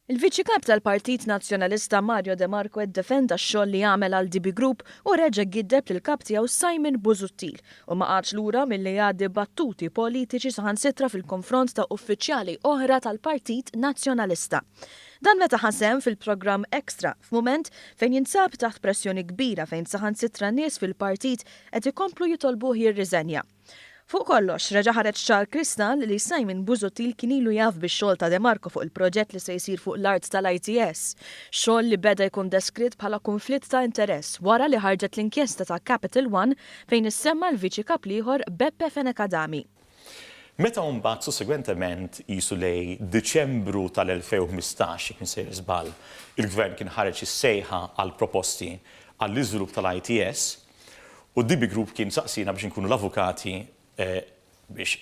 Il-Viċi Kap tal-Partit Nazzjonalista Mario De Marco iddefenda x-xogħol li jagħmel għal DB Group u reġa' giddeb lil-kap tiegħu Simon Busuttil u ma qagħdx lura milli jgħaddi battuti politiċi saħansitra fil-konfront ta' uffiċjali oħra tal-Partit Nazzjonalista. Dan meta ħasem fil-programm Extra f'mument fejn jinsab taħt pressjoni kbira fejn saħansitra nies fil-partit qed ikomplu jitolbuh jirriżenja. Fuq kollox, reġa' ħareġ ċar kristall li Simon Busuttil kien ilu jaf bix-xogħol ta' De Marco fuq il-proġett li se jsir fuq l-art tal-ITS. Xogħol li beda jkun deskritt bħala konflitt ta' interess wara li ħarġet l-inkjesta ta' Capital One fejn issemma l-Viċi Kap ieħor Beppe Fenekadami. Meta mbagħad sussegwentement qisu lej Diċembru tal-2015 kien sejr żball, il-Gvern kien ħareġ is-sejħa għal proposti għall-iżvilupp tal-ITS u DB Group kien saqsina biex inkunu l-avukati biex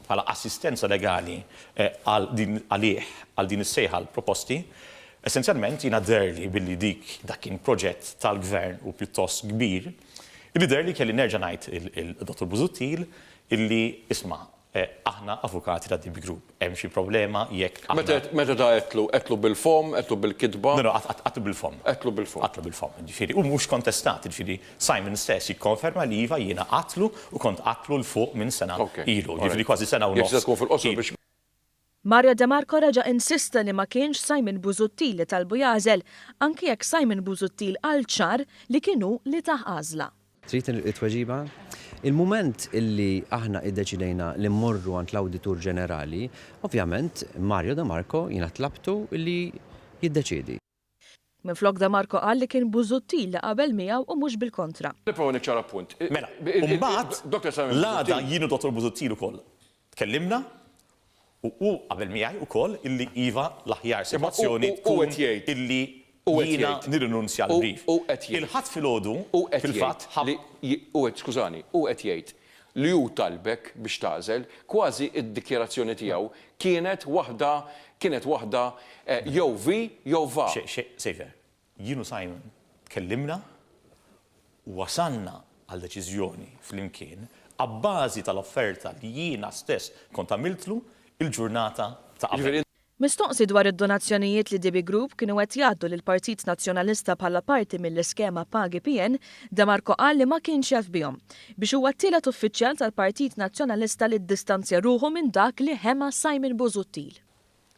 bħala assistenza legali għal din is-sejħa l-proposti, essenzjalment jiena derli billi dak kien proġett tal-Gvern u pjuttost kbir, illi derli kelli nerġa' ngħid il-Dottor Busuttil illi isma' aħna avukati ta' DB Group. Hemm xi problema jekk Meta da qedlu bil-fom, qedlu bil-kidba? No, qatlu bil-fom. Qedlu bil-fom. Qatlu bil-fom. Ġifieri, u mhux kontestat, ġifieri Simon stess jikkonferma li iva jiena qatlu u kont qatlu l fuq minn sena ilu. Ġifieri kważi sena u nofs. Mario De Marco reġa' insista li ma kienx Simon Busuttil li talbu jażel, anke jekk Simon Busuttil qal ċar li kienu li taħ għażla. Trid it-tweġiba? Il-mument illi aħna iddeċidejna li mmorru għand l-Awditur Ġenerali, ovvjament Mario De Marco jiena tlabtu illi jiddeċiedi. Minflok De Marco qal li kien Busuttil li qabel miegħu u mhux bil-kontra. Nipprova niċċara punt. Mela, mbagħad l-għada jienu Dottor Busuttil ukoll tkellimna u qabel miegħi ukoll illi iva l-aħjar sitwazzjoni tkun illi jiena nirrinunzja l-brief. Il-ħadd filgħodu fil-fatt skużani, u qed jgħid li hu talbek biex tażel, kważi id-dikjarazzjoni tiegħu kienet waħda jew vi jew va. Sejfer, jienu Simon tkellimna u wasalna għal deċiżjoni flimkien abbażi tal-offerta li jiena stess kont għamiltlu il-ġurnata ta' qabel. Mistoqsi dwar id-donazzjonijiet li DB Group kienu qed jgħaddu lill-Partit Nazzjonalista bħala parti mill-iskema Pagi PN, De Marco qal li ma kienx jaf bihom biex huwa t-tielet uffiċjal tal-Partit Nazzjonalista li ddistanzja ruħu minn dak li ħema Simon Busuttil.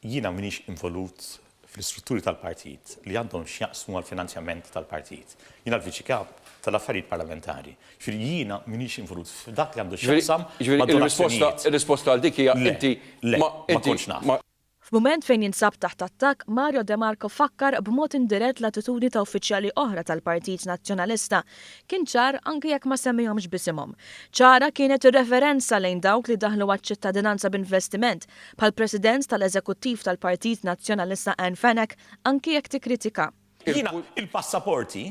Jiena m'iniex involut fl-istrutturi tal-partit li għandhom x'jaqsmu għall-finanzjament tal-partit. Jiena l-Viċi Kap tal-affarijiet parlamentari. Jiena m'iniex involut f'dak li għandu x'jaqsam mad-donazzjonijiet. Ir-risposta għal dik hija inti ma kontx naf. F'mument fejn jinsab taħt attakk, Mario De Marco fakkar b'mod indirett l-attitudni ta' uffiċjali oħra tal-Partit Nazzjonalista. Kien ċar anke jekk ma semmihomx bisimhom. ċara kienet ir-referenza lejn dawk li daħlu għaċ-ċittadinanza b'investiment bħal President tal-Eżekuttiv tal-Partit Nazzjonalista Anne Fenech anke jekk tikkritika. Jiena il-passaporti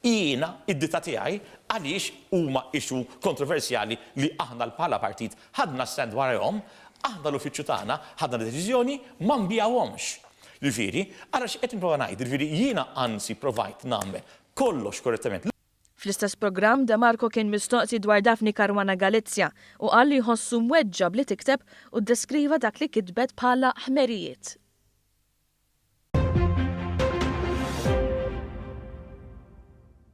jiena id-dita tiegħi għaliex huma ixu kontroversjali li aħna bħala partit ħadna stand warahom. Aħna l-uffiċċju tagħna ħadna deċiżjoni ma nbijawhomx. Ġifieri, ara x'qed nipprova ngħid, ġifieri jiena anzi provajt nagħmel kollox korrettament. Fl-istess programm De Marco kien mistoqsi dwar Daphne Caruana Galizia u qal li jħossu mweġġa li tikteb u ddeskriva dak li kitbet bħala ħmerijiet.